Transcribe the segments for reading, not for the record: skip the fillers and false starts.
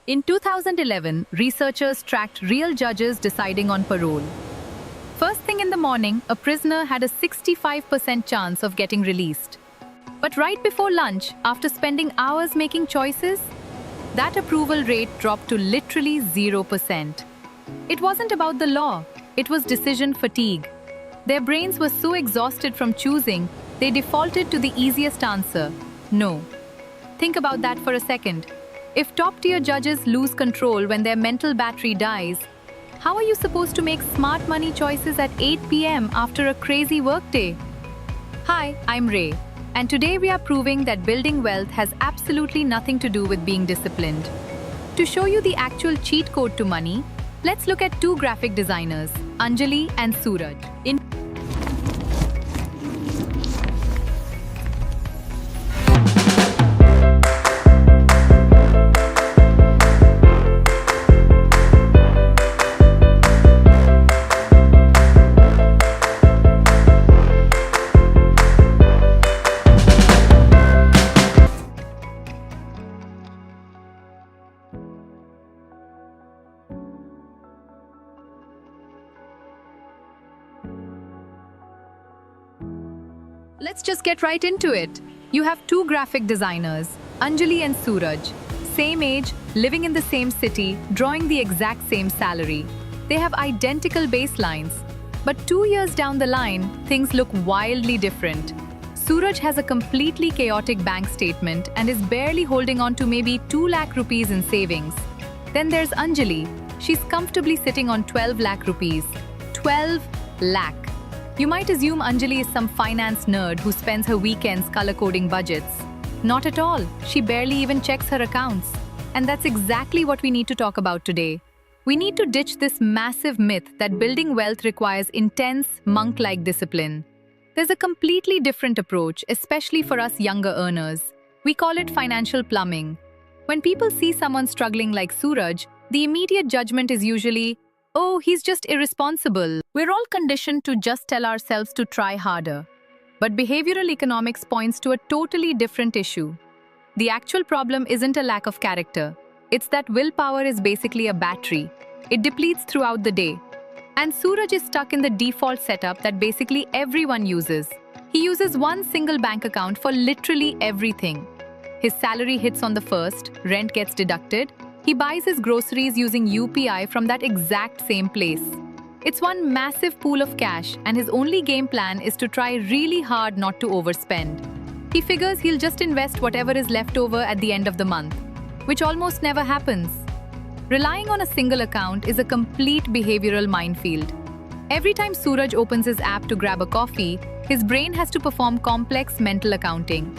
In 2011, researchers tracked real judges deciding on parole. First thing in the morning, a prisoner had a 65% chance of getting released. But right before lunch, after spending hours making choices, that approval rate dropped to literally 0%. It wasn't about the law, it was decision fatigue. Their brains were so exhausted from choosing, they defaulted to the easiest answer, no. Think about that for a second. If top-tier judges lose control when their mental battery dies, how are you supposed to make smart money choices at 8 p.m. after a crazy workday? Hi, I'm Ray, and today we are proving that building wealth has absolutely nothing to do with being disciplined. To show you the actual cheat code to money, let's look at two graphic designers, Anjali and Suraj. Let's just get right into it. You have two graphic designers, Anjali and Suraj. Same age, living in the same city, drawing the exact same salary. They have identical baselines. But 2 years down the line, things look wildly different. Suraj has a completely chaotic bank statement and is barely holding on to maybe 2 lakh rupees in savings. Then there's Anjali. She's comfortably sitting on 12 lakh rupees. 12 lakh. You might assume Anjali is some finance nerd who spends her weekends color-coding budgets. Not at all. She barely even checks her accounts. And that's exactly what we need to talk about today. We need to ditch this massive myth that building wealth requires intense, monk-like discipline. There's a completely different approach, especially for us younger earners. We call it financial plumbing. When people see someone struggling like Suraj, the immediate judgment is usually, oh, he's just irresponsible. We're all conditioned to just tell ourselves to try harder. But behavioral economics points to a totally different issue. The actual problem isn't a lack of character. It's that willpower is basically a battery. It depletes throughout the day. And Suraj is stuck in the default setup that basically everyone uses. He uses one single bank account for literally everything. His salary hits on the first, rent gets deducted. He buys his groceries using UPI from that exact same place. It's one massive pool of cash, and his only game plan is to try really hard not to overspend. He figures he'll just invest whatever is left over at the end of the month, which almost never happens. Relying on a single account is a complete behavioral minefield. Every time Suraj opens his app to grab a coffee, his brain has to perform complex mental accounting.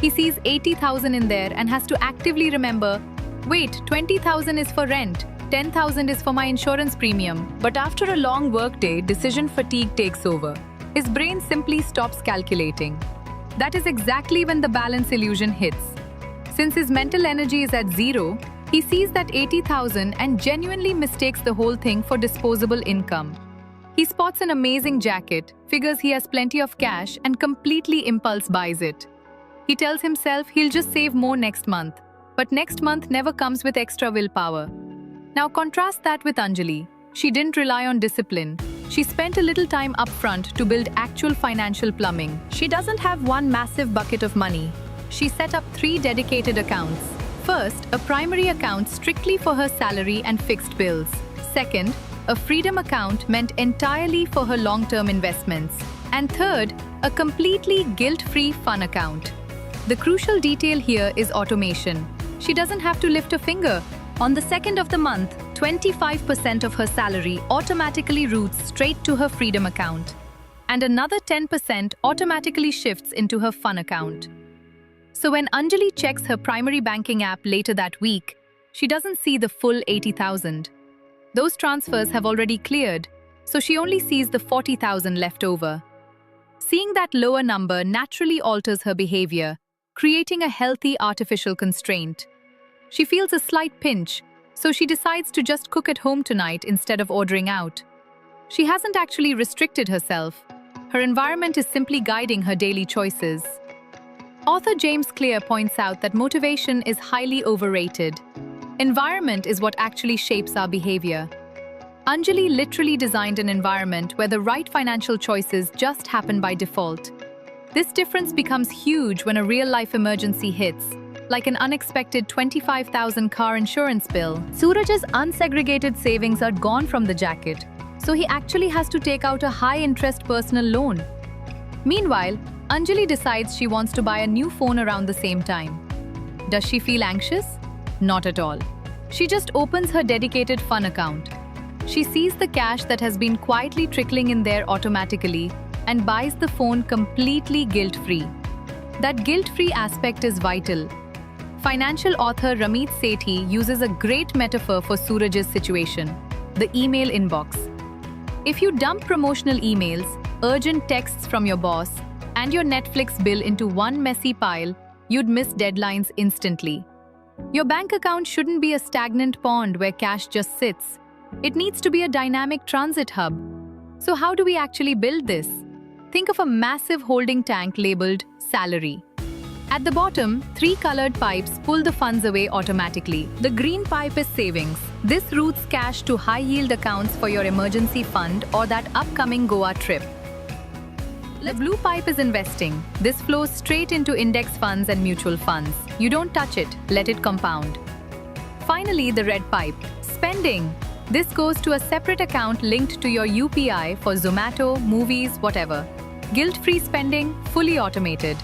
He sees 80,000 in there and has to actively remember, wait, 20,000 is for rent, 10,000 is for my insurance premium. But after a long workday, decision fatigue takes over. His brain simply stops calculating. That is exactly when the balance illusion hits. Since his mental energy is at zero, he sees that 80,000 and genuinely mistakes the whole thing for disposable income. He spots an amazing jacket, figures he has plenty of cash, and completely impulse buys it. He tells himself he'll just save more next month. But next month never comes with extra willpower. Now contrast that with Anjali. She didn't rely on discipline. She spent a little time upfront to build actual financial plumbing. She doesn't have one massive bucket of money. She set up 3 dedicated accounts. First, a primary account strictly for her salary and fixed bills. Second, a freedom account meant entirely for her long-term investments. And third, a completely guilt-free fun account. The crucial detail here is automation. She doesn't have to lift a finger. On the 2nd of the month, 25% of her salary automatically routes straight to her freedom account. And another 10% automatically shifts into her fun account. So when Anjali checks her primary banking app later that week, she doesn't see the full 80,000. Those transfers have already cleared, so she only sees the 40,000 left over. Seeing that lower number naturally alters her behavior, creating a healthy artificial constraint. She feels a slight pinch, so she decides to just cook at home tonight instead of ordering out. She hasn't actually restricted herself. Her environment is simply guiding her daily choices. Author James Clear points out that motivation is highly overrated. Environment is what actually shapes our behavior. Anjali literally designed an environment where the right financial choices just happen by default. This difference becomes huge when a real-life emergency hits, like an unexpected 25,000 car insurance bill. Suraj's unsegregated savings are gone from the jacket, so he actually has to take out a high-interest personal loan. Meanwhile, Anjali decides she wants to buy a new phone around the same time. Does she feel anxious? Not at all. She just opens her dedicated fun account. She sees the cash that has been quietly trickling in there automatically and buys the phone completely guilt-free. That guilt-free aspect is vital. Financial author Ramit Sethi uses a great metaphor for Suraj's situation: the email inbox. If you dump promotional emails, urgent texts from your boss, and your Netflix bill into one messy pile, you'd miss deadlines instantly. Your bank account shouldn't be a stagnant pond where cash just sits. It needs to be a dynamic transit hub. So how do we actually build this? Think of a massive holding tank labeled salary. At the bottom, 3 colored pipes pull the funds away automatically. The green pipe is savings. This routes cash to high-yield accounts for your emergency fund or that upcoming Goa trip. The blue pipe is investing. This flows straight into index funds and mutual funds. You don't touch it, let it compound. Finally, the red pipe, spending. This goes to a separate account linked to your UPI for Zomato, movies, whatever. Guilt-free spending, fully automated.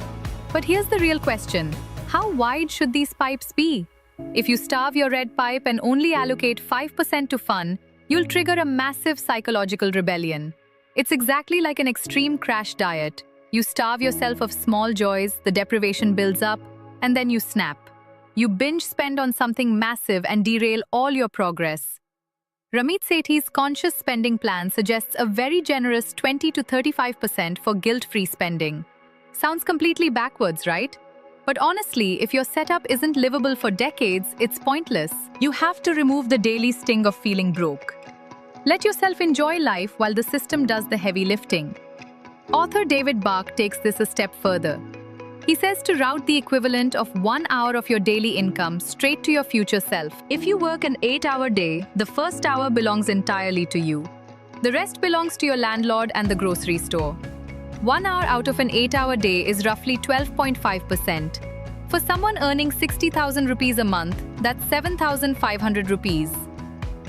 But here's the real question: how wide should these pipes be? If you starve your red pipe and only allocate 5% to fun, you'll trigger a massive psychological rebellion. It's exactly like an extreme crash diet. You starve yourself of small joys, the deprivation builds up, and then you snap. You binge spend on something massive and derail all your progress. Ramit Sethi's conscious spending plan suggests a very generous 20 to 35% for guilt-free spending. Sounds completely backwards, right? But honestly, if your setup isn't livable for decades, it's pointless. You have to remove the daily sting of feeling broke. Let yourself enjoy life while the system does the heavy lifting. Author David Bach takes this a step further. He says to route the equivalent of 1 hour of your daily income straight to your future self. If you work an 8-hour day, the first hour belongs entirely to you. The rest belongs to your landlord and the grocery store. 1 hour out of an 8-hour day is roughly 12.5%. For someone earning 60,000 rupees a month, that's 7,500 rupees.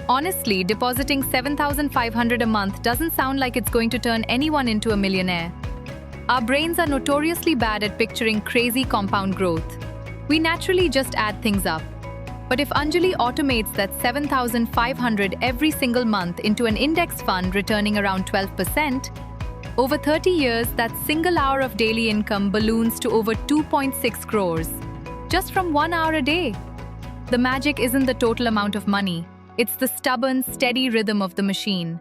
Honestly, depositing 7,500 a month doesn't sound like it's going to turn anyone into a millionaire. Our brains are notoriously bad at picturing crazy compound growth. We naturally just add things up. But if Anjali automates that 7,500 every single month into an index fund returning around 12%, over 30 years, that single hour of daily income balloons to over 2.6 crores, just from 1 hour a day. The magic isn't the total amount of money. It's the stubborn, steady rhythm of the machine.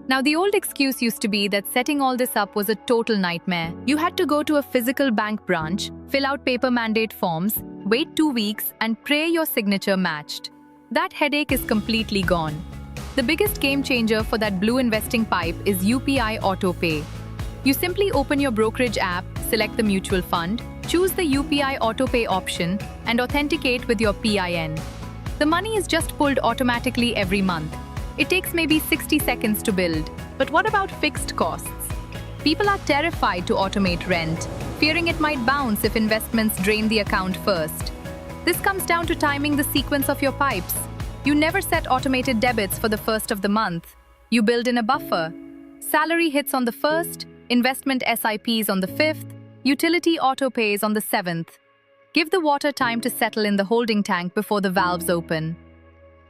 Now, the old excuse used to be that setting all this up was a total nightmare. You had to go to a physical bank branch, fill out paper mandate forms, wait 2 weeks, and pray your signature matched. That headache is completely gone. The biggest game changer for that blue investing pipe is UPI Auto Pay. You simply open your brokerage app, select the mutual fund, choose the UPI Auto Pay option, and authenticate with your PIN. The money is just pulled automatically every month. It takes maybe 60 seconds to build. But what about fixed costs? People are terrified to automate rent, fearing it might bounce if investments drain the account first. This comes down to timing the sequence of your pipes. You never set automated debits for the first of the month. You build in a buffer. Salary hits on the 1st, investment SIPs on the 5th, utility auto pays on the 7th. Give the water time to settle in the holding tank before the valves open.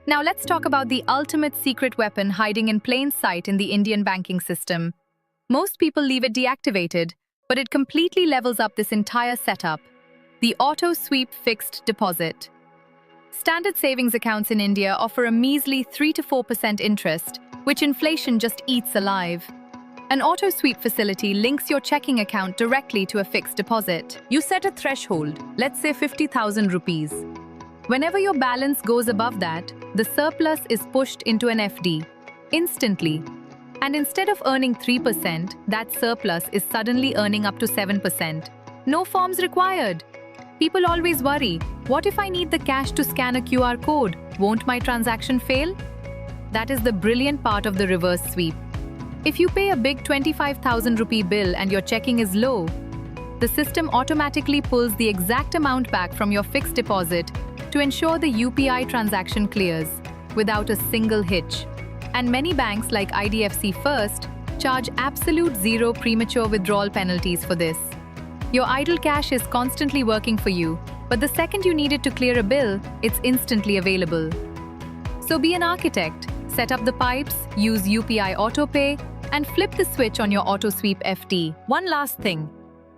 Now let's talk about the ultimate secret weapon hiding in plain sight in the Indian banking system. Most people leave it deactivated, but it completely levels up this entire setup: the Auto Sweep fixed deposit. Standard savings accounts in India offer a measly 3 to 4% interest, which inflation just eats alive. An Auto Sweep facility links your checking account directly to a fixed deposit. You set a threshold, let's say 50,000 rupees. Whenever your balance goes above that, the surplus is pushed into an FD, instantly. And instead of earning 3%, that surplus is suddenly earning up to 7%. No forms required. People always worry, what if I need the cash to scan a QR code? Won't my transaction fail? That is the brilliant part of the reverse sweep. If you pay a big 25,000 rupee bill and your checking is low, the system automatically pulls the exact amount back from your fixed deposit to ensure the UPI transaction clears without a single hitch. And many banks like IDFC First charge absolute zero premature withdrawal penalties for this. Your idle cash is constantly working for you, but the second you need it to clear a bill, it's instantly available. So be an architect, set up the pipes, use UPI autopay, and flip the switch on your Auto Sweep FD. One last thing.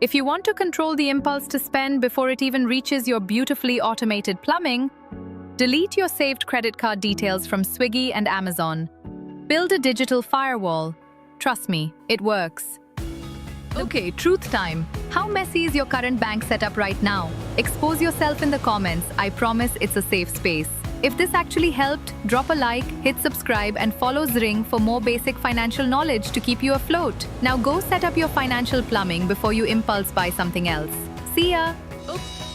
If you want to control the impulse to spend before it even reaches your beautifully automated plumbing, delete your saved credit card details from Swiggy and Amazon. Build a digital firewall. Trust me, it works. Okay, truth time. How messy is your current bank setup right now? Expose yourself in the comments. I promise it's a safe space. If this actually helped, drop a like, hit subscribe, and follow ZrrRing for more basic financial knowledge to keep you afloat. Now go set up your financial plumbing before you impulse buy something else. See ya! Oops.